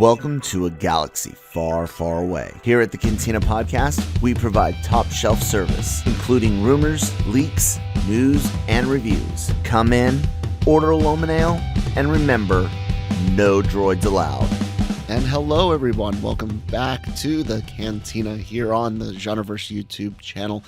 Welcome to a galaxy far, far away. Here at the Cantina Podcast, we provide top shelf service, including rumors, leaks, news, and reviews. Come in, order a Loman Ale, and remember, no droids allowed. And hello, everyone. Welcome back to the Cantina here on the Genreverse YouTube channel.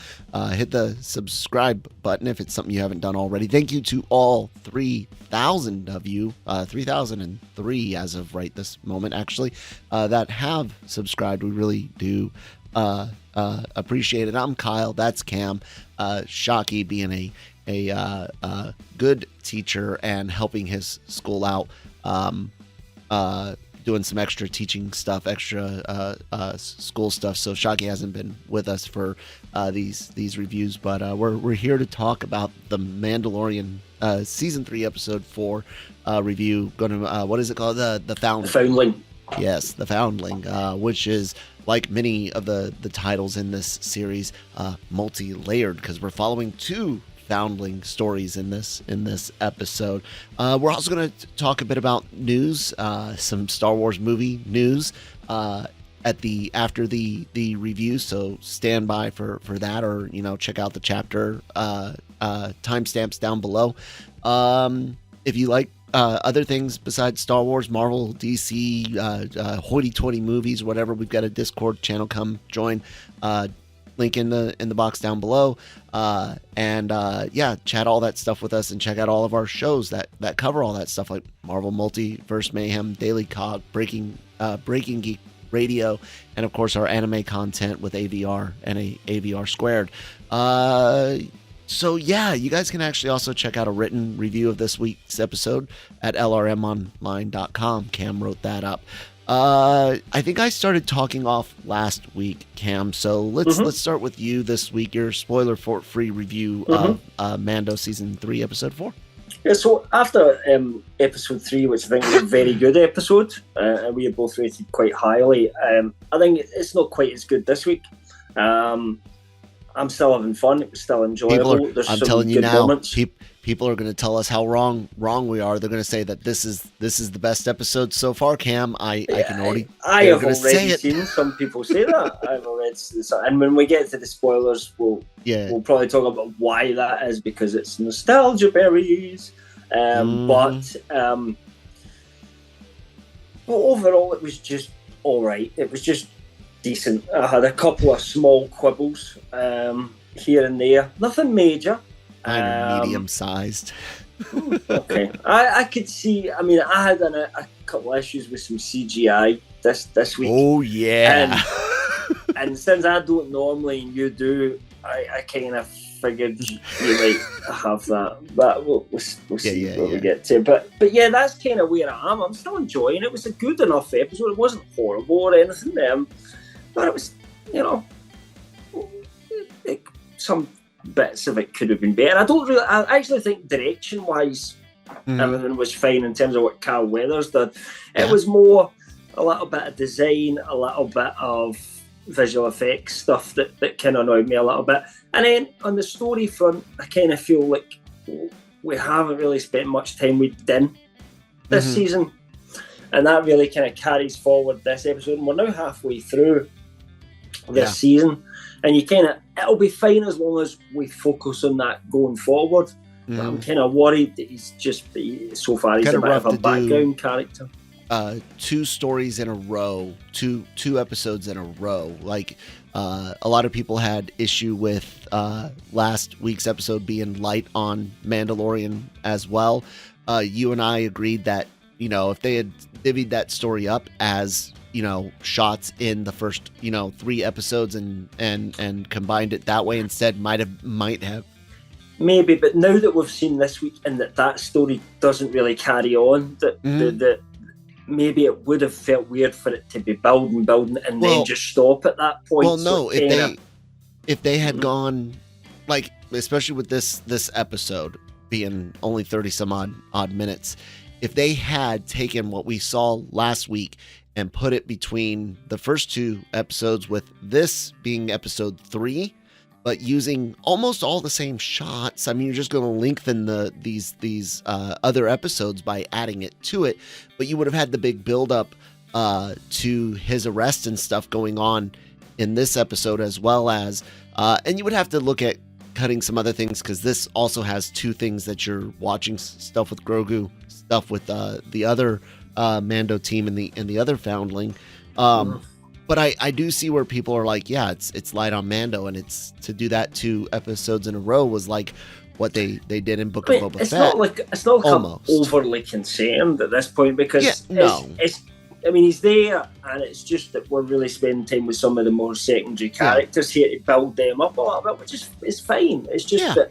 Hit the subscribe button if it's something you haven't done already. Thank you to all 3,000 of you, 3,003 as of right this moment, actually, that have subscribed. We really do appreciate it. I'm Kyle. That's Cam. Shockey being a good teacher and helping his school out. Doing some extra teaching stuff, extra school stuff. So Shockey hasn't been with us for these reviews, but we're here to talk about the Mandalorian season 3 episode 4 review. Going to what is it called? The Foundling. Foundling. Yes, the Foundling, which is like many of the titles in this series, multi-layered because we're following two Foundling stories in this episode. We're also going to talk a bit about news, some Star Wars movie news after the review. So stand by for that, or check out the chapter timestamps down below. If you like other things besides Star Wars, Marvel, DC, hoity-toity movies, whatever, we've got a Discord channel. Come join. Link in the box down below, and chat all that stuff with us, and check out all of our shows that cover all that stuff, like Marvel Multiverse Mayhem, Daily Cog, Breaking Geek Radio, and of course our anime content with AVR and AVR Squared. So yeah, you guys can actually also check out a written review of this week's episode at lrmonline.com. Cam wrote that up. I think I started talking off last week, Cam. So let's start with you this week. Your spoiler-free review of Mando season 3, episode 4. Yeah, so after episode 3, which I think was a very good episode, and we have both rated quite highly, I think it's not quite as good this week. I'm still having fun. It was still enjoyable. There's I'm some telling you good now, moments. People are going to tell us how wrong we are. They're going to say that this is the best episode so far, Cam. I have already seen some people say that. I've already, and when we get to the spoilers, we'll probably talk about why that is, because it's nostalgia berries. But overall, it was just all right. It was just decent. I had a couple of small quibbles here and there. Nothing major. Medium-sized. Okay. I could see, I mean, I had a couple of issues with some CGI this week. Oh, yeah. And since I don't normally, and you do, I kind of figured you might have that. But we'll see what we get to. But yeah, that's kind of where I am. I'm still enjoying it. It was a good enough episode. It wasn't horrible or anything. But it was, some bits of it could have been better. I actually think direction-wise, everything was fine in terms of what Carl Weathers did. It was more a little bit of design, a little bit of visual effects stuff that kind of annoyed me a little bit. And then on the story front, I kind of feel like we haven't really spent much time with Din this season. And that really kind of carries forward this episode. And we're now halfway through this season, and it'll be fine as long as we focus on that going forward. But I'm kind of worried that he's so far he's a bit of a background character. 2 stories in a row, two episodes in a row. Like a lot of people had issue with last week's episode being light on Mandalorian as well. You and I agreed that if they had divvied that story up as shots in the first 3 episodes and combined it that way instead, might have maybe. But now that we've seen this week and that story doesn't really carry on, that maybe it would have felt weird for it to be building and then just stop at that point. Well, no, if they had gone, like, especially with this episode being only 30 some odd minutes, if they had taken what we saw last week and put it between the first 2 episodes, with this being episode 3, but using almost all the same shots. I mean, you're just going to lengthen these other episodes by adding it to it, but you would have had the big build up to his arrest and stuff going on in this episode, as well as, and you would have to look at cutting some other things, because this also has two things that you're watching: stuff with Grogu, stuff with the other Mando team and the other Foundling. But I do see where people are like, yeah, it's light on Mando, and it's to do that 2 episodes in a row was like what they did in Book of Boba Fett. It's not like I'm overly concerned at this point, because I mean, he's there, and it's just that we're really spending time with some of the more secondary characters here to build them up a little bit, which is fine. It's just that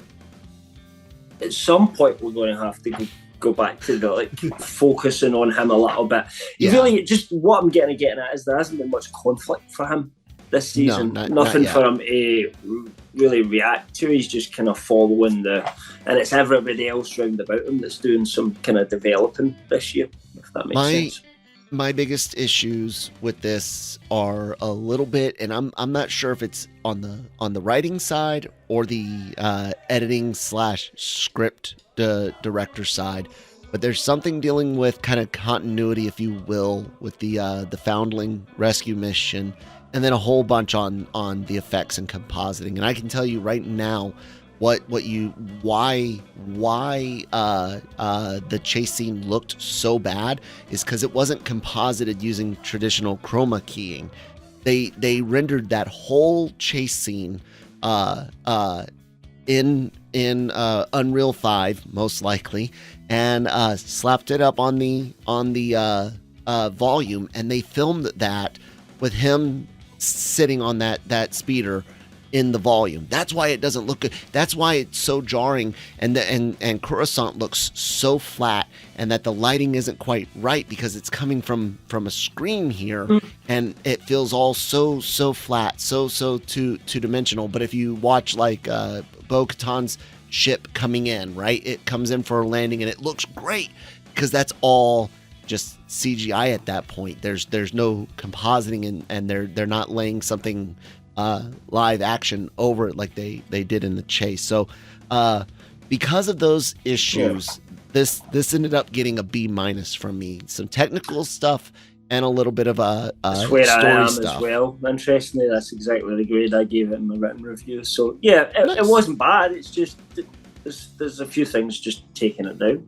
at some point we're going to have to go back to the focusing on him a little bit. Really, just what I'm getting at is there hasn't been much conflict for him this season. Nothing for him to really react to. He's just kind of following and it's everybody else round about him that's doing some kind of developing this year, if that makes sense. My biggest issues with this are a little bit, and I'm not sure if it's on the writing side or the editing / script director side, but there's something dealing with kind of continuity, if you will, with the Foundling rescue mission, and then a whole bunch on the effects and compositing. And I can tell you right now why the chase scene looked so bad is because it wasn't composited using traditional chroma keying. They rendered that whole chase scene in Unreal 5 most likely, and slapped it up on the volume, and they filmed that with him sitting on that speeder in the volume. That's why it doesn't look good. That's why it's so jarring, and Coruscant looks so flat, and that the lighting isn't quite right because it's coming from a screen here, and it feels all so flat, so two-dimensional. But if you watch Bo-Katan's ship coming in, right? It comes in for a landing and it looks great because that's all just CGI at that point. There's no compositing, and they're not laying something live action over it like they did in the chase. So because of those issues, this ended up getting a B- from me. Some technical stuff and a little bit of that's where story I am stuff as well. Interestingly, that's exactly the grade I gave it in my written review. So yeah, it wasn't bad. It's just there's a few things just taking it down.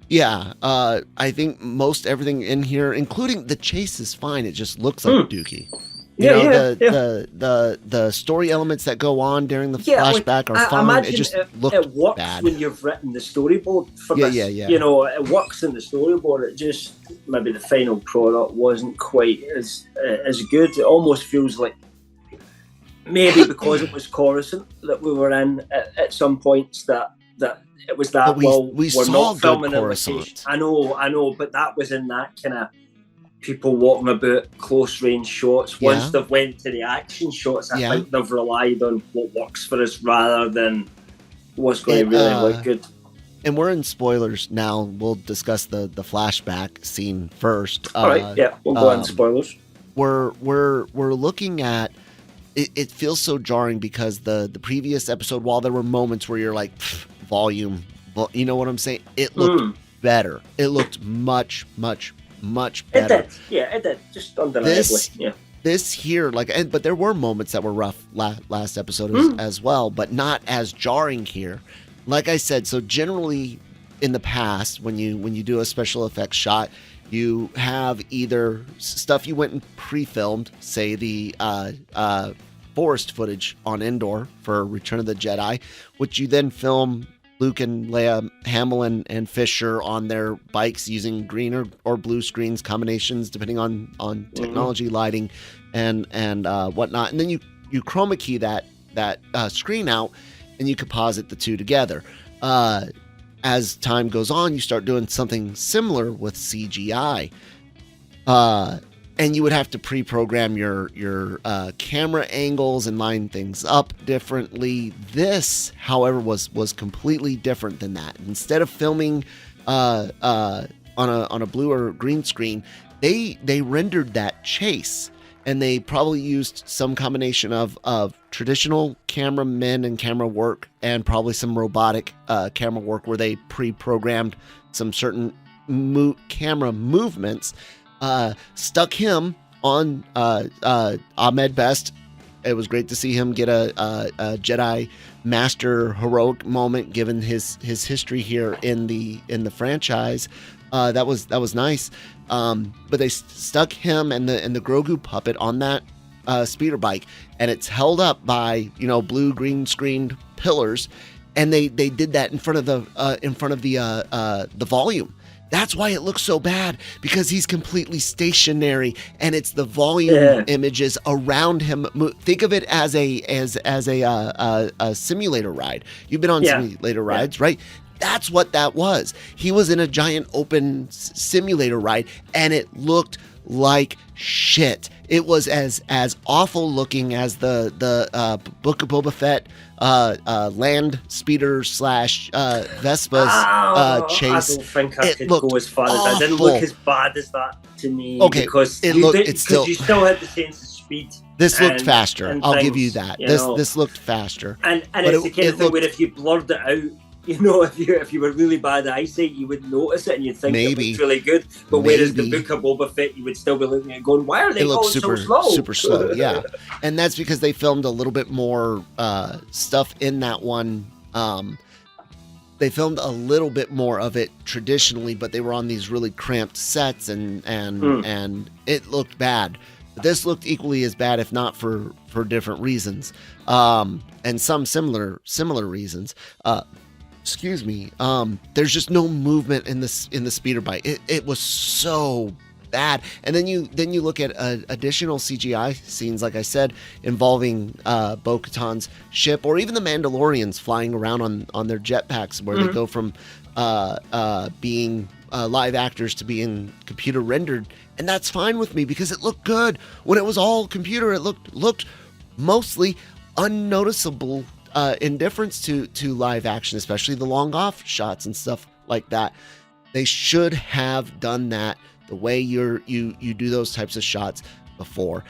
Yeah, I think most everything in here, including the chase, is fine. It just looks like Dookie. The story elements that go on during the flashback are fine. It just looked it works bad when you've written the storyboard for this. You know, it works in the storyboard. It just maybe the final product wasn't quite as good. It almost feels like maybe because it was Coruscant that we were in at some points that it was that. We're not filming in location. I know, but that was in that kind of people walking about close range shots. Once they've went to the action shots, I think they've relied on what works for us rather than what's going to really look good. And we're in spoilers now. We'll discuss the flashback scene first. All right, we'll go on spoilers. We're looking at it feels so jarring because the previous episode, while there were moments where you're like volume, you know what I'm saying? It looked better. It looked much better. It did. Just undeniably. This here, but there were moments that were rough last episode as well, but not as jarring here. Like I said, so generally in the past, when you do a special effects shot, you have either stuff you went and pre-filmed, say the forest footage on Endor for Return of the Jedi, which you then film Luke and Leia, Hamill and Fisher on their bikes using green or blue screens combinations depending on technology, lighting, and whatnot. And then you chroma key that screen out, and you composite the two together. As time goes on, you start doing something similar with CGI. And you would have to pre-program your camera angles and line things up differently. This, however, was completely different than that. Instead of filming on a blue or green screen, they rendered that chase, and they probably used some combination of traditional cameramen and camera work, and probably some robotic camera work where they pre-programmed some certain camera movements. stuck him on Ahmed Best. It was great to see him get a Jedi Master heroic moment, given his history here in the franchise. That was nice. But they stuck him and the Grogu puppet on that speeder bike, and it's held up by blue green screened pillars, and they did that in front of the volume. That's why it looks so bad, because he's completely stationary, and it's the volume images around him. Think of it as a simulator ride. You've been on simulator rides, right? That's what that was. He was in a giant open simulator ride, and it looked like shit. It was as awful looking as the Book of Boba Fett land speeder / Vespa's chase. I don't think I could go as far as that. It didn't look as bad as that to me. Okay, because you still had the sense of speed. This looked faster. I'll give you that. This looked faster. And it's the kind of thing where if you blurred it out, if you were really bad at eyesight, you would notice it and you'd think it looked really good. But whereas the Book of Boba Fett, you would still be looking at it going, why are they going so slow? Super slow, yeah. And that's because they filmed a little bit more stuff in that one. They filmed a little bit more of it traditionally, but they were on these really cramped sets, and it looked bad. But this looked equally as bad, if not for different reasons, and some similar reasons. Excuse me. There's just no movement in the speeder bike. It was so bad. And then you look at additional CGI scenes, like I said, involving Bo-Katan's ship, or even the Mandalorians flying around on their jetpacks, where they go from being live actors to being computer rendered, and that's fine with me because it looked good. When it was all computer, it looked mostly unnoticeable. Indifference to live action, especially the long off shots and stuff like that. They should have done that the way you do those types of shots before.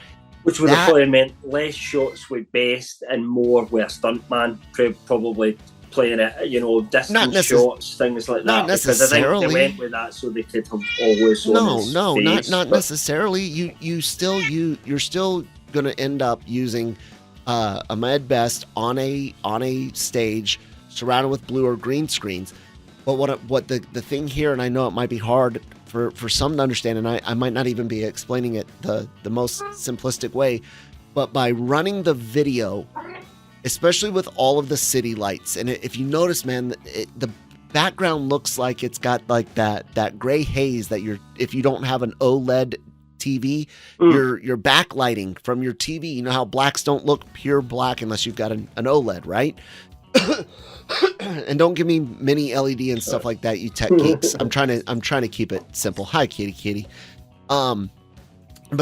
Which would have probably meant less shots with Best and more with a stuntman probably playing it, distance shots, things like that. Not necessarily. Because I think they went with that so they could have always not necessarily. You're still going to end up using Ahmed Best on a stage surrounded with blue or green screens. But what the thing here, and I know it might be hard for some to understand, and I might not even be explaining it the most simplistic way, but by running the video, especially with all of the city lights, and if you notice, man, the background looks like it's got like that gray haze that if you don't have an OLED TV, you're backlighting from your TV. You know how blacks don't look pure black unless you've got an OLED, right? And don't give me mini LED and stuff like that, you tech geeks. I'm trying to keep it simple. Hi, kitty. But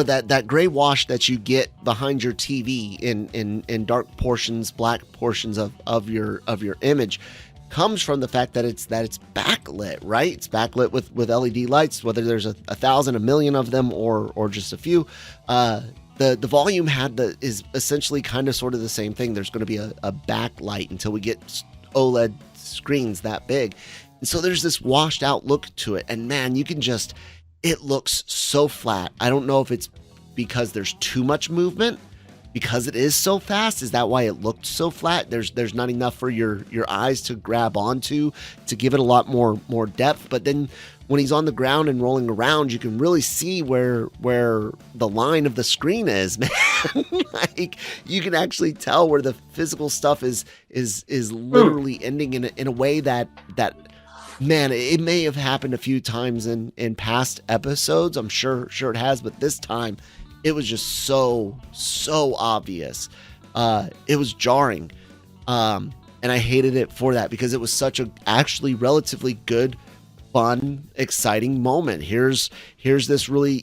that gray wash that you get behind your TV in dark portions, black portions of your image, comes from the fact that it's backlit, right? It's backlit with LED lights, whether there's 1,000, 1,000,000 of them, or just a few. The volume is essentially kind of sort of the same thing. There's going to be a backlight until we get OLED screens that big, and so there's this washed out look to it. And man, it looks so flat. I don't know if it's because there's too much movement. Because it is so fast, is that why it looked so flat? There's not enough for your eyes to grab onto to give it a lot more depth. But then when he's on the ground and rolling around, you can really see where the line of the screen is, man. Like, you can actually tell where the physical stuff is literally ending in a way that man, it may have happened a few times in past episodes. I'm sure it has, but this time it was just so obvious. It was jarring. And I hated it for that, because it was such a actually relatively good, fun, exciting moment. Here's this really,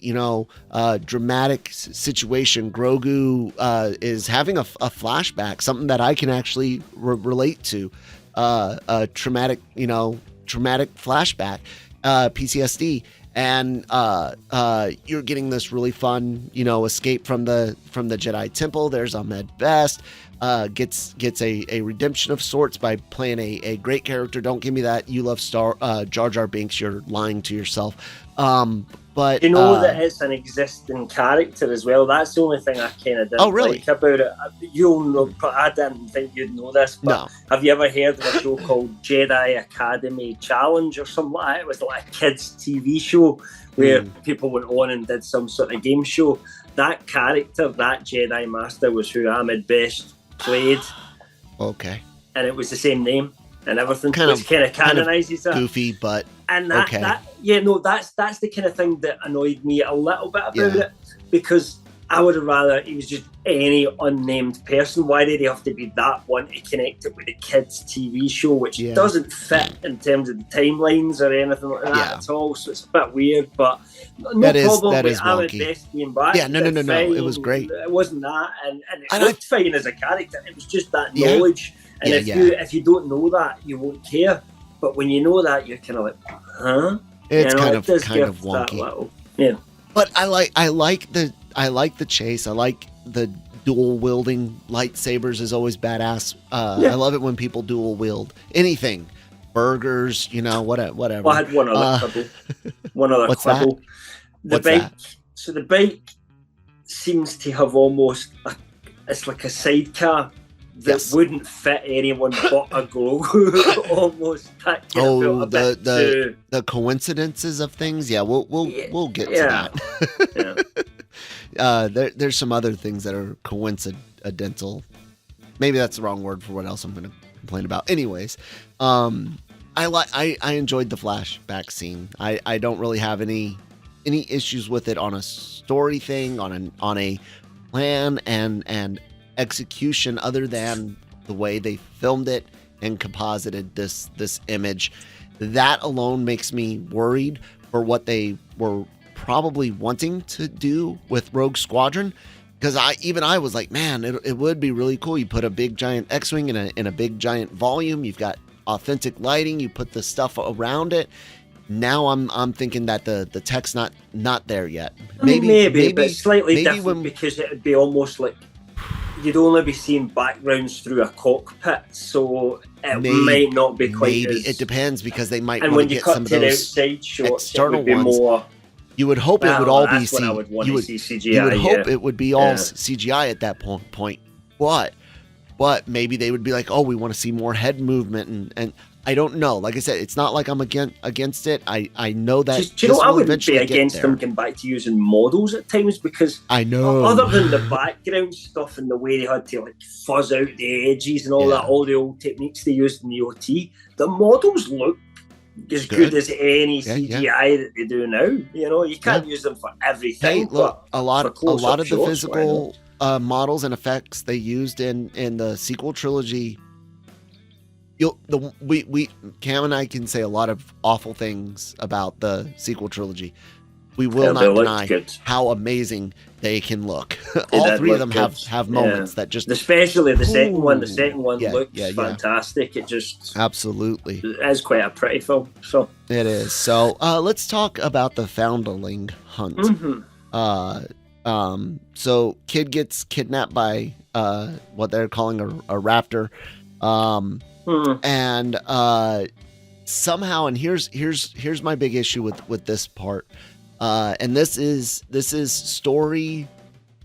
dramatic situation. Grogu is having a flashback, something that I can actually relate to. A traumatic flashback, PTSD. And you're getting this really fun, escape from the Jedi Temple. There's Ahmed Best, gets a redemption of sorts by playing a great character. Don't give me that you love Jar Jar Binks. You're lying to yourself. But you know that it's an existing character as well. That's the only thing I kind of didn't like about it. You'll know. I didn't think you'd know this, but have you ever heard of a show called Jedi Academy Challenge or something like that? It was like a kids' TV show where people went on and did some sort of game show. That character, that Jedi Master, was who Ahmed best played. Okay. And it was the same name and everything. Kind of canonizes that. Goofy, but and that's the kind of thing that annoyed me a little bit about it, because I would have rather he was just any unnamed person. Why did he have to be that one to connect it with the kids' TV show, which doesn't fit in terms of the timelines or anything like that at all? So it's a bit weird, but no problem with Ahmed Best being back. Yeah, no, it was great. It wasn't that, and it looked fine as a character. It was just that knowledge, and if you don't know that, you won't care. But when you know that, you're kind of like, huh? It's kind of wonky. But I like the chase. I like the dual wielding lightsabers is always badass. I love it when people dual wield anything, burgers, whatever. Well, I had one other quibble. What's quibble. The bike. So the bike seems to have almost it's like a sidecar that wouldn't fit anyone but a Grogu. Almost. The coincidences of things. Yeah, we'll get to that. There's some other things that are coincidental. Maybe that's the wrong word for what else I'm going to complain about. Anyways, I enjoyed the flashback scene. I don't really have any issues with it on a story thing, on a plan and execution, other than the way they filmed it and composited this image. That alone makes me worried for what they were probably wanting to do with Rogue Squadron, because I was like, man, it would be really cool. You put a big giant X-wing in a big giant volume. You've got authentic lighting. You put the stuff around it. Now I'm thinking that the tech's not there yet. Maybe, but slightly different, because it would be almost like you'd only be seeing backgrounds through a cockpit, so it might not be quite. Maybe it depends, because they might. And want when to you get cut some to of the those outside shots, external it would be ones. more. You would hope it would all be CGI. I would want to see CGI. You would hope it would be all CGI at that point. But maybe they would be like, oh, we want to see more head movement, and I don't know. Like I said, it's not like I'm against it. I know that. Do you know, I wouldn't be against them going back to using models at times, because I know, other than the background stuff and the way they had to like fuzz out the edges and all that, all the old techniques they used in the OT, the models look as good as any CGI that they do now. You can't use them for everything. Hey, look, a lot of the physical models and effects they used in the sequel trilogy. Cam and I can say a lot of awful things about the sequel trilogy. We will not deny how amazing they can look. All three of them have moments that just, especially the second one. The second one looks fantastic. It just absolutely is quite a pretty film. So it is. So let's talk about the Foundling hunt. Mm-hmm. So kid gets kidnapped by what they're calling a raptor. And somehow, and here's my big issue with this part, and this is story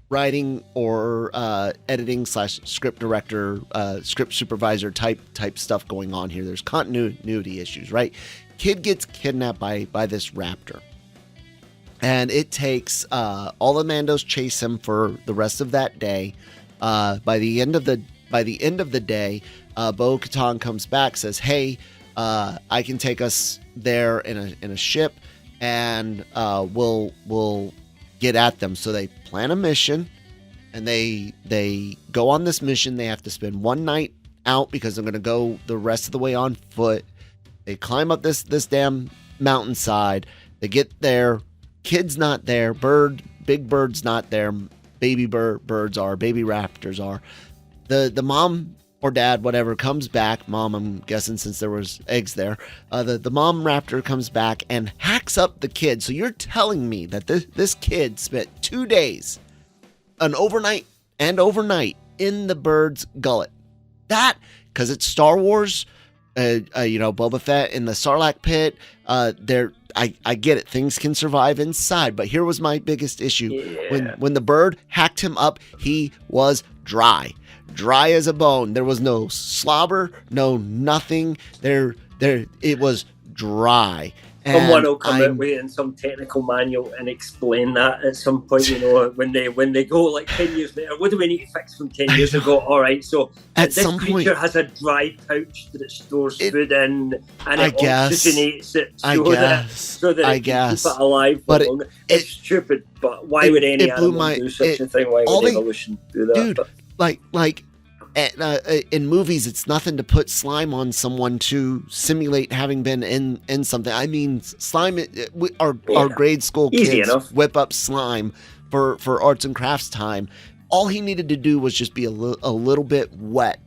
writing or editing / script director, script supervisor type stuff going on here. There's continuity issues, right? Kid gets kidnapped by this raptor, and it takes all the Mandos chase him for the rest of that day. By the end of the day, Bo-Katan comes back, says, "Hey, I can take us there in a ship, and we'll get at them." So they plan a mission, and they go on this mission. They have to spend one night out because they're going to go the rest of the way on foot. They climb up this damn mountainside. They get there. Kid's not there. Big Bird's not there. Baby birds are. Baby raptors are. The mom or dad, whatever, comes back. Mom, I'm guessing, since there was eggs there. The mom raptor comes back and hacks up the kid. So you're telling me that this kid spent 2 days, an overnight in the bird's gullet. That, because it's Star Wars, Boba Fett in the Sarlacc pit. I get it. Things can survive inside, but here was my biggest issue. Yeah. When the bird hacked him up, he was dry as a bone. There was no slobber, no nothing. It was dry. And someone will come out with it in some technical manual and explain that at some point, when they go like 10 years later, what do we need to fix from 10 years ago? All right, so this creature has a dry pouch that it stores food in, and it oxygenates it so that it can keep it alive for longer. It's stupid, but why would any animal do such a thing? Why would evolution do that? Dude, like in movies, it's nothing to put slime on someone to simulate having been in something. I mean, slime. Our grade school kids whip up slime for arts and crafts time. All he needed to do was just be a little bit wet.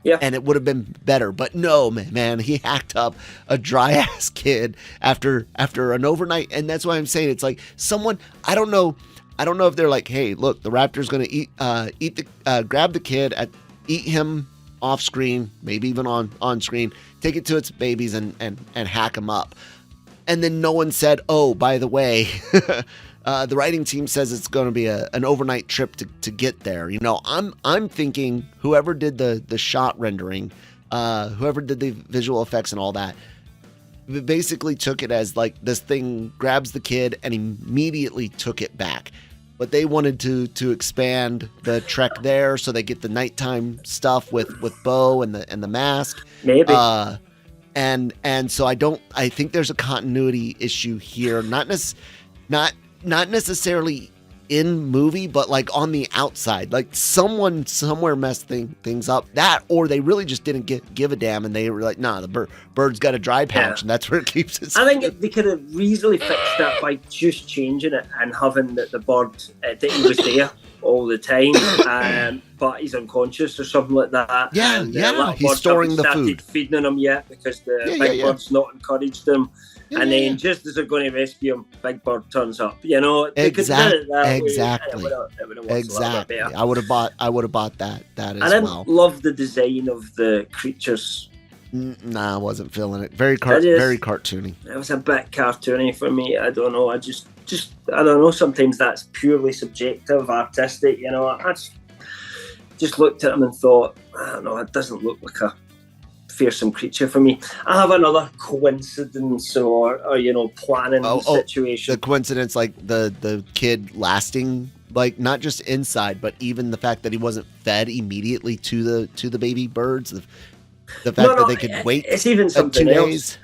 Yeah. And it would have been better. But no, man, he hacked up a dry ass kid after an overnight. And that's why I'm saying it's like someone, I don't know if they're like, hey, look, the raptor's going to grab the kid, eat him off screen, maybe even on screen, take it to its babies and hack him up. And then no one said, oh, by the way, the writing team says it's going to be an overnight trip to get there. I'm thinking whoever did the shot rendering, whoever did the visual effects and all that, basically took it as like this thing grabs the kid and immediately took it back. But they wanted to expand the trek there, so they get the nighttime stuff with Bo and the mask. Maybe. And so I think there's a continuity issue here. Not necessarily in movie, but like on the outside, like someone somewhere messed things up. That, or they really just didn't give a damn, and they were like, nah, the bird's got a dry pouch, and that's where it keeps it. I think they could have easily fixed that by just changing it and having the bird that he was there all the time, but he's unconscious or something like that. Yeah, he's storing the food. Feeding him yet because the big bird's not encouraged him. Yeah, and then just as they're going to rescue him, Big Bird turns up. They could have done it that exactly. way. It would have worked a little bit better. I would have bought that as well. I didn't love the design of the creatures. Nah, I wasn't feeling it. Very cartoony. It was a bit cartoony for me. I don't know. I just I don't know. Sometimes that's purely subjective, artistic. I just looked at him and thought, I don't know. It doesn't look like a fearsome creature for me. I have another coincidence or planning situation. The coincidence, like the kid lasting, like not just inside, but even the fact that he wasn't fed immediately to the baby birds. The fact that they could wait. It's even something 2 else.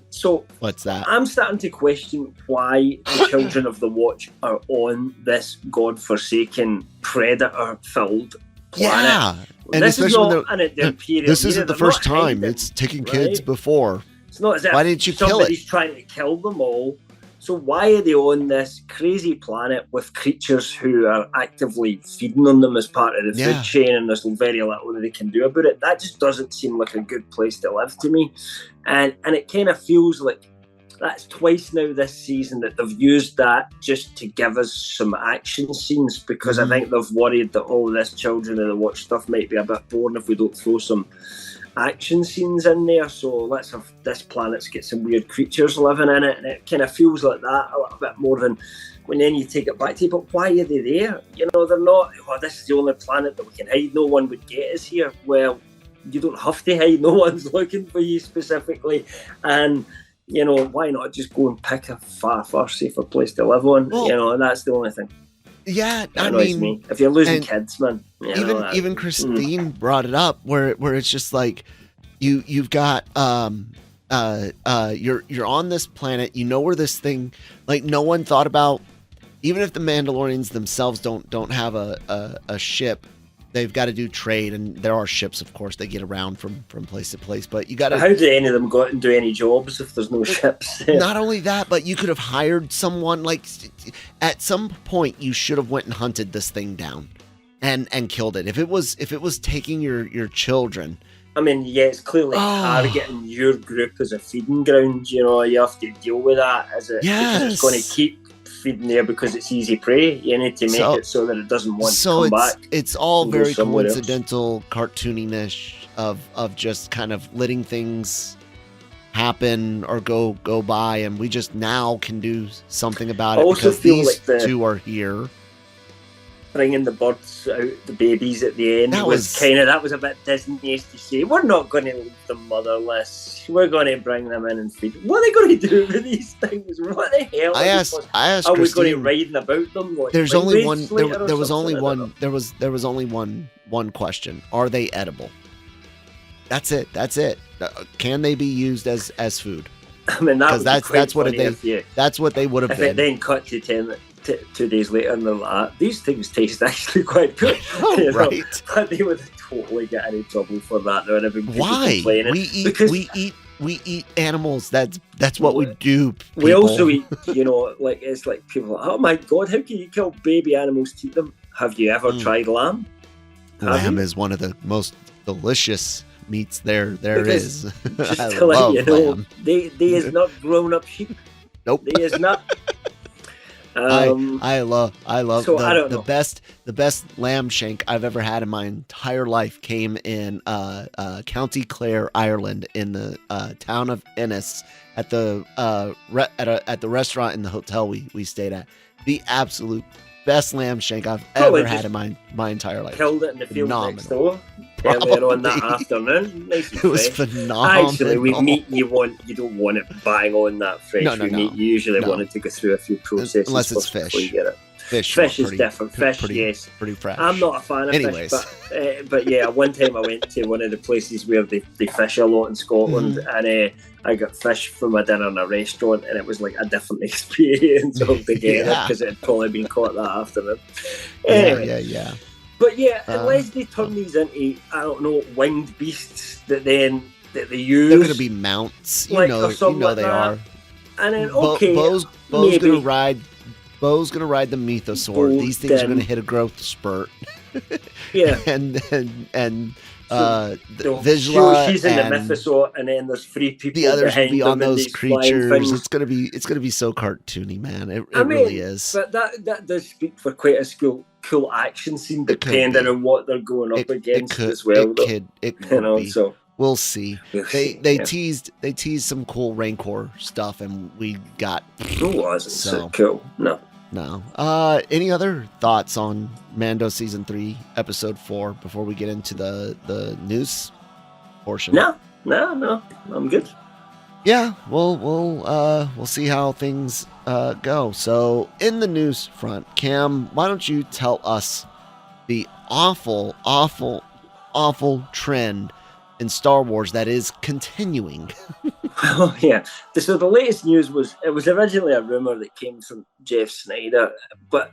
So what's that? I'm starting to question why the children of the Watch are on this godforsaken predator-filled planet. Yeah. And this is not an imperial. This isn't the first time. It's taken kids before. It's not as if why didn't you kill it? Somebody's trying to kill them all. So why are they on this crazy planet with creatures who are actively feeding on them as part of the food chain, and there's very little that they can do about it? That just doesn't seem like a good place to live to me. And it kind of feels like that's twice now this season that they've used that just to give us some action scenes, because I think they've worried that this Children of the Watch stuff might be a bit boring if we don't throw some action scenes in there. So let's have this planet's get some weird creatures living in it, and it kind of feels like that a little bit more than when then you take it back to you. But why are they there? They're not, this is the only planet that we can hide, no one would get us here. Well, you don't have to hide, no one's looking for you specifically. And why not just go and pick a far safer place to live on? Well, that's the only thing. Yeah, I mean, if you're losing kids, man. Even Christine brought it up, where it's just like you've got you're on this planet, where this thing, like, no one thought about, even if the Mandalorians themselves don't have a ship. They've got to do trade, and there are ships, of course. They get around from place to place, but you got to. How do any of them go out and do any jobs if there's no ships? Not only that, but you could have hired someone. Like, at some point, you should have went and hunted this thing down, and killed it. If it was taking your children. I mean, yeah, it's clearly targeting your group as a feeding ground. You have to deal with that because it's going to keep feeding there because it's easy prey. You need to make it so that it doesn't want to come back. It's all very coincidental, cartooniness of just kind of letting things happen or go by, and we just now can do something about it because these two are here. Bringing the birds out, the babies at the end, that was a bit Disney-ish to say, we're not going to leave them motherless. We're going to bring them in and feed them. What are they going to do with these things? What the hell? I asked are we Christine, going to riding about them? Like there's only one. There was only one. There was only one question. Are they edible? That's it. Can they be used as food? I mean, that's what they would have been. If it then cut to 2 days later, and they're like, these things taste actually quite good. Right. But they would totally get in trouble for that. There would have been people Why? complaining. We eat animals. That's what we do. People. We also eat, like it's like people are like, oh my god, how can you kill baby animals to eat them? Have you ever tried lamb? Lamb is one of the most delicious meats there is. I love lamb. They is not grown up sheep. Nope. They is not. I love so I don't know. the best lamb shank I've ever had in my entire life came in County Clare, Ireland, in the town of Ennis at the at the restaurant in the hotel we stayed at. The absolute best lamb shank I've ever had in my entire life. Killed it in the field next door earlier on that afternoon. Nice and it was fresh. phenomenal. Actually, with meat you don't want it bang on that fresh. No. Meat you usually want it to go through a few processes unless it's fish. Before you get it. Fish is different. Fish, yes. Pretty fresh. I'm not a fan of fish, but yeah, one time I went to one of the places where they fish a lot in Scotland, and I got fish for my dinner in a restaurant, and it was like a different experience altogether because it had probably been caught that afternoon. Anyway, yeah. But yeah, unless they turn these into, I don't know, winged beasts that they use, they're going to be mounts. You know they are. And then Bo's going to ride. Bo's going to ride the mythosaur. These things are going to hit a growth spurt. Yeah. and Vizsla she's in the mythosaur, and then there's 3 people. The others will be on those creatures. It's going to be so cartoony, man. It really is. But that does speak for quite a cool action scene, depending on what they're going up against as well. It could be. So we'll see. They teased some cool Rancor stuff, and we got. It wasn't so cool. No. Any other thoughts on Mando season 3, episode 4 before we get into the news portion? No. I'm good. Yeah, we'll see how things go. So in the news front, Cam, why don't you tell us the awful trend in Star Wars that is continuing? Oh, yeah. So the latest news was originally a rumor that came from Jeff Snyder, but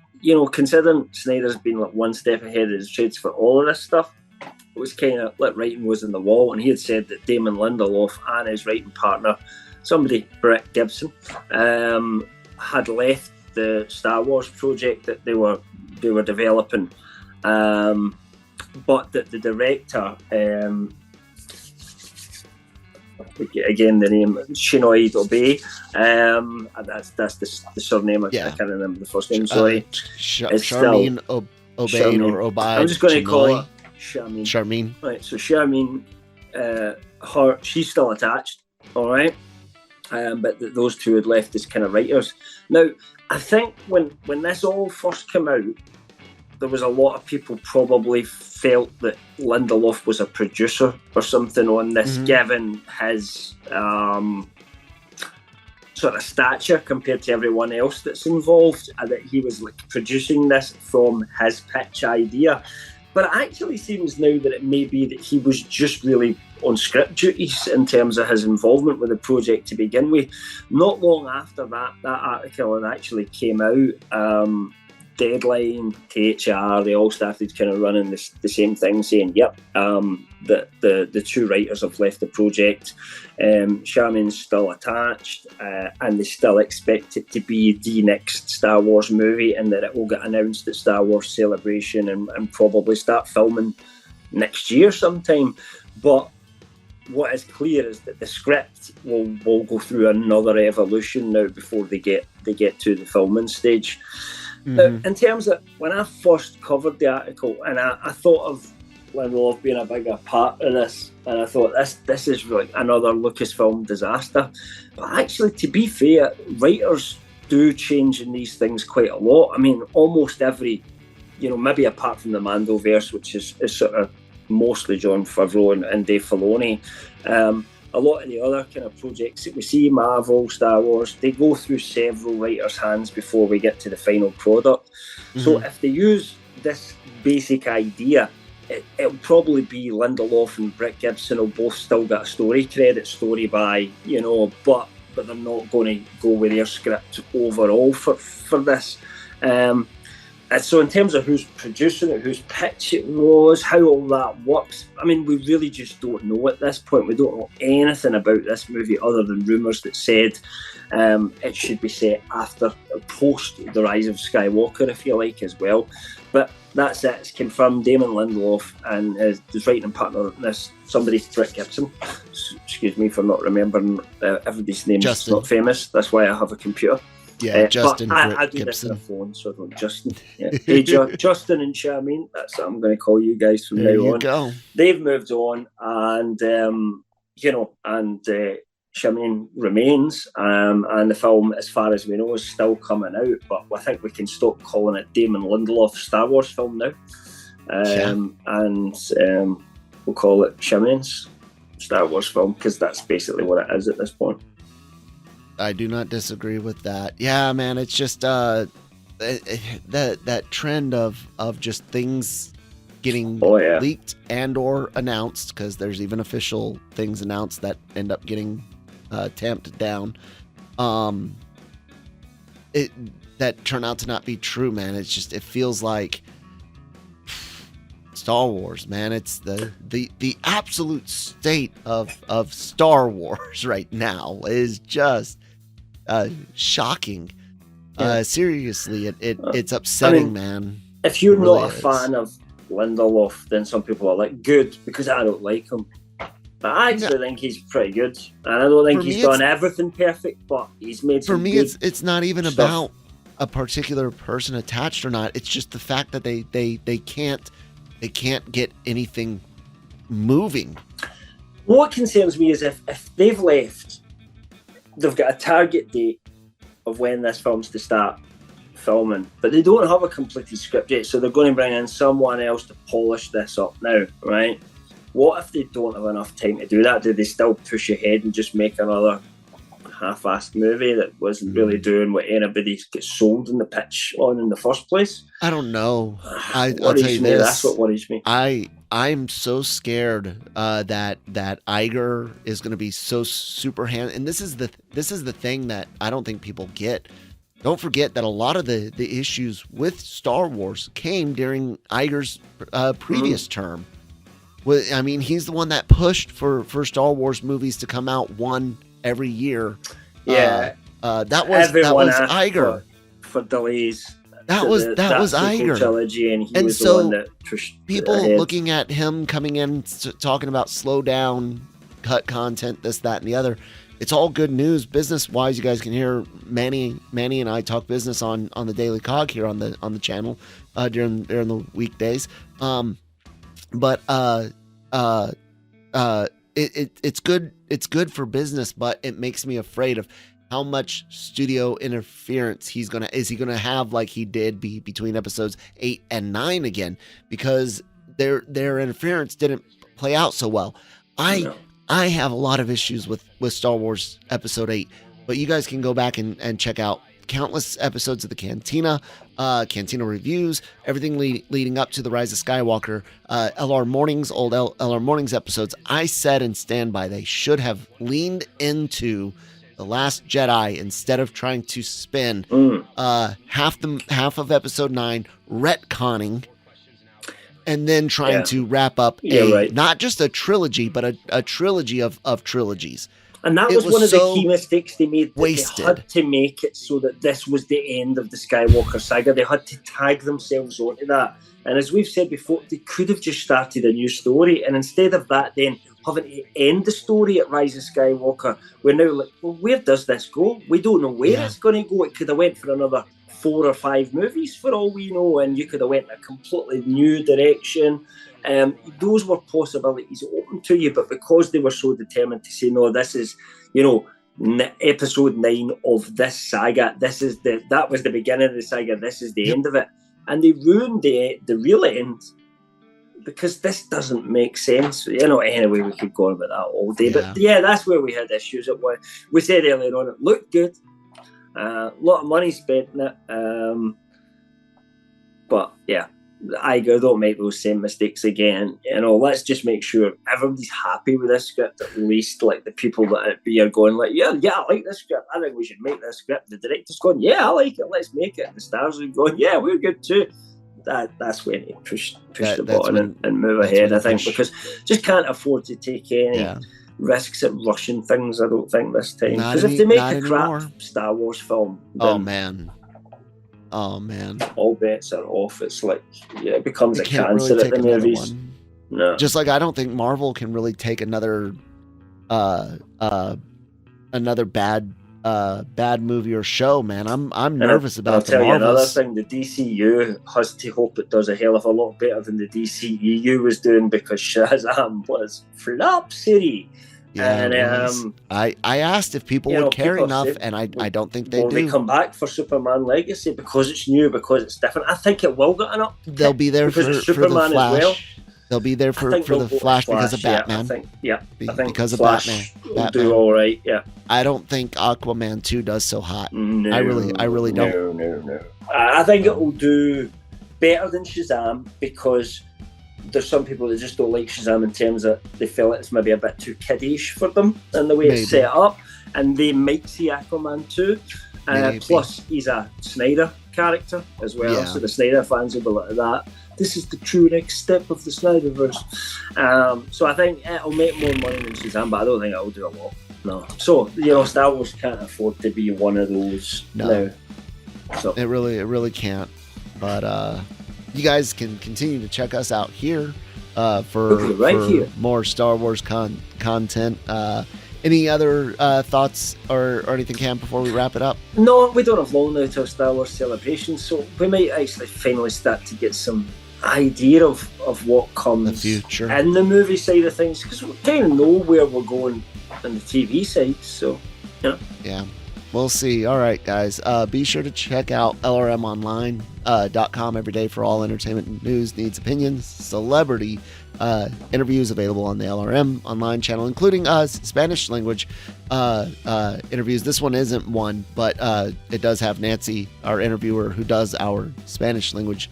considering Snyder's been like one step ahead of his trades for all of this stuff, it was kind of like writing was in the wall, and he had said that Damon Lindelof and his writing partner, somebody Brett Gibson, had left the Star Wars project that they were developing, but that the director. Again, the name Shinoid Obey. That's the surname. I can't remember the first name. Sorry, Charmin Obey or Obai. I'm just going to call her Charmin. Charmin. Right. So Charmin, she's still attached. All right. But those two had left as kind of writers. Now, I think when this all first came out, there was a lot of people probably felt that Lindelof was a producer or something on this, given his sort of stature compared to everyone else that's involved, and that he was like producing this from his pitch idea. But it actually seems now that it may be that he was just really on script duties in terms of his involvement with the project to begin with. Not long after that article had actually came out, Deadline, TCR, they all started kind of running the same thing, saying, yep, that the two writers have left the project. Charmin's still attached, and they still expect it to be the next Star Wars movie, and that it will get announced at Star Wars Celebration and probably start filming next year sometime. But what is clear is that the script will go through another evolution now before they get to the filming stage. In terms of when I first covered the article, and I thought of Lindelof being a bigger part of this, and I thought this is like another Lucasfilm disaster. But actually, to be fair, writers do change in these things quite a lot. I mean, almost every, maybe apart from the Mandoverse, which is sort of mostly Jon Favreau and Dave Filoni, a lot of the other kind of projects that we see, Marvel, Star Wars, they go through several writers' hands before we get to the final product. Mm-hmm. So if they use this basic idea, it'll probably be Lindelof and Britt Gibson will both still get a story credit, story by, but they're not going to go with their script overall for this. And so in terms of who's producing it, whose pitch it was, how all that works, I mean, we really just don't know at this point. We don't know anything about this movie other than rumours that said it should be set after, post The Rise of Skywalker, if you like, as well. But that's it. It's confirmed. Damon Lindelof and his writing partner in this, somebody, Britt Gibson. Excuse me for not remembering everybody's name. It's not famous. That's why I have a computer. Yeah, Justin. But I do Gibson. this on the phone, so I don't. Justin. Yeah. Iger, Justin and Charmaine. That's what I'm going to call you guys from now on. There you go. They've moved on, and Charmaine remains, and the film, as far as we know, is still coming out. But I think we can stop calling it Damon Lindelof Star Wars film now, and we'll call it Charmaine's Star Wars film, because that's basically what it is at this point. I do not disagree with that. Yeah, man, it's just that trend of just things getting leaked and or announced, because there's even official things announced that end up getting tamped down. That turn out to not be true, man. It's just, it feels like Star Wars, man. It's the absolute state of Star Wars right now is just shocking. Seriously, it's upsetting, man. If you're really not a fan of Lindelof, then some people are like, good, because I don't like him. But I actually think he's pretty good. And I don't think he's done everything perfect, but he's made some. For me, it's not even stuff about a particular person attached or not. It's just the fact that they can't get anything moving. What concerns me is if they've left, they've got a target date of when this film's to start filming, but they don't have a completed script yet, so they're going to bring in someone else to polish this up now, right? What if they don't have enough time to do that? Do they still push ahead and just make another half-assed movie that wasn't really doing what anybody gets sold in the pitch on in the first place? I don't know. I'll tell you this. That's what worries me. I'm so scared that Iger is going to be so super and this is the thing that I don't think people get. Don't forget that a lot of the issues with Star Wars came during Iger's previous term. Well, I mean, he's the one that pushed for Star Wars movies to come out one every year. Yeah, that was Iger for delays. That was Iger trilogy, and he was so the one that pushed people ahead. Looking at him coming in talking about slow down, cut content, this, that, and the other. It's all good news business wise. You guys can hear Manny and I talk business on the Daily Cog here on the channel during the weekdays. But it's good for business, but it makes me afraid of how much studio interference is he gonna have, like he did between episodes 8 and 9 again, because their interference didn't play out so well. I have a lot of issues with Star Wars Episode 8, but you guys can go back and check out countless episodes of the Cantina Reviews, everything leading up to The Rise of Skywalker, LR Mornings, old LR Mornings episodes. I said and stand by, they should have leaned into The Last Jedi instead of trying to spin half of Episode 9 retconning, and then trying to wrap up not just a trilogy, but a trilogy of trilogies. And that was one of the key mistakes they made. Wasted. They had to make it so that this was the end of the Skywalker saga. They had to tag themselves onto that. And as we've said before, they could have just started a new story. And instead of that, then having to end the story at Rise of Skywalker, we're now like, well, where does this go? We don't know where it's going to go. It could have went for another 4 or 5 movies for all we know. And you could have went in a completely new direction. those were possibilities open to you, but because they were so determined to say, no, this is, episode 9 of this saga, that was the beginning of the saga, this is the end of it, and they ruined the real end, because this doesn't make sense. Anyway, we could go on about that all day, but that's where we had issues. We said earlier on, it looked good, a lot of money spent in it, but yeah, Iger, don't make those same mistakes again. Let's just make sure everybody's happy with this script, at least, like the people that are going like, yeah, I like this script, I think we should make this script. The director's going, yeah, I like it, let's make it. The stars are going, yeah, we're good too. That's when you push the button and move ahead, I think, because just can't afford to take any risks at rushing things, I don't think, this time. Because if they make a crap Star Wars film, oh man, all bets are off. It's like, it becomes a cancer at the movies. No. Just like I don't think Marvel can really take another bad movie or show, man. I'm nervous about I'll the tell Marvels. You another thing, the DCU has to hope it does a hell of a lot better than the DCEU was doing, because Shazam was flop-city. Yeah, and I asked if people would care enough, and I don't think they do. Will they come back for Superman Legacy because it's new, because it's different? I think it will get an up. They'll be there for the Flash. Well. They'll be there for the Flash because of Batman. I think because of Flash will do all right. Yeah. I don't think Aquaman 2 does so hot. No, I really don't. No. I think it will do better than Shazam, because there's some people that just don't like Shazam in terms of they feel it's maybe a bit too kiddish for them in the way it's set up, and they might see Aquaman 2. Plus, he's a Snyder character as well, so the Snyder fans will be like that. This is the true next step of the Snyderverse. So I think it'll make more money than Shazam, but I don't think it'll do a lot. No. So, Star Wars can't afford to be one of those now. So it really can't. But you guys can continue to check us out here for more Star Wars content. Any other thoughts or anything, Cam, before we wrap it up? No, we don't have long now to our Star Wars celebration, so we might actually finally start to get some idea of what comes the future in the movie side of things, because we kind of know where we're going on the TV side, so yeah, we'll see. All right, guys, be sure to check out lrmonline.com every day for all entertainment news, needs, opinions, celebrity interviews available on the LRM online channel, including Spanish language interviews. This one isn't one, but it does have Nancy, our interviewer, who does our Spanish language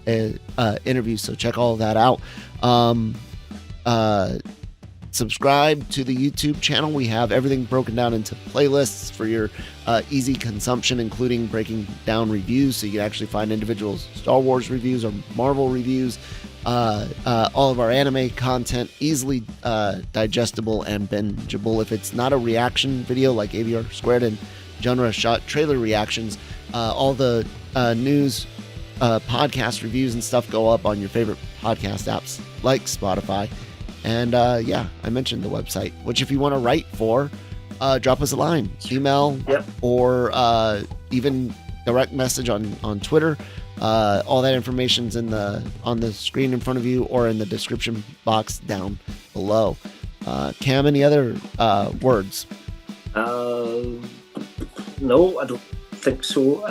interviews, so check all of that out. Subscribe to the YouTube channel. We have everything broken down into playlists for your easy consumption, including breaking down reviews, so you can actually find individual Star Wars reviews or Marvel reviews. All of our anime content, easily digestible and bingeable. If it's not a reaction video like AVR Squared and Genre Shot trailer reactions, all the news, podcast reviews and stuff go up on your favorite podcast apps like Spotify. And I mentioned the website, which if you want to write for, drop us a line, email, or even direct message on Twitter. All that information's on the screen in front of you or in the description box down below. Cam, any other words? No, I don't think so.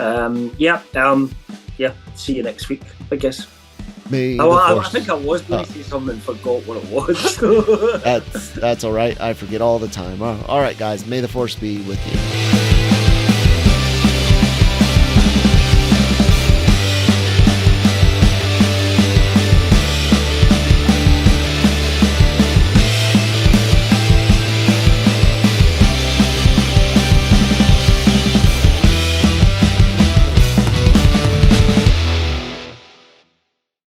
See you next week, I guess. I think I was going to say something and forgot what it was. That's all right. I forget all the time. All right, guys. May the Force be with you.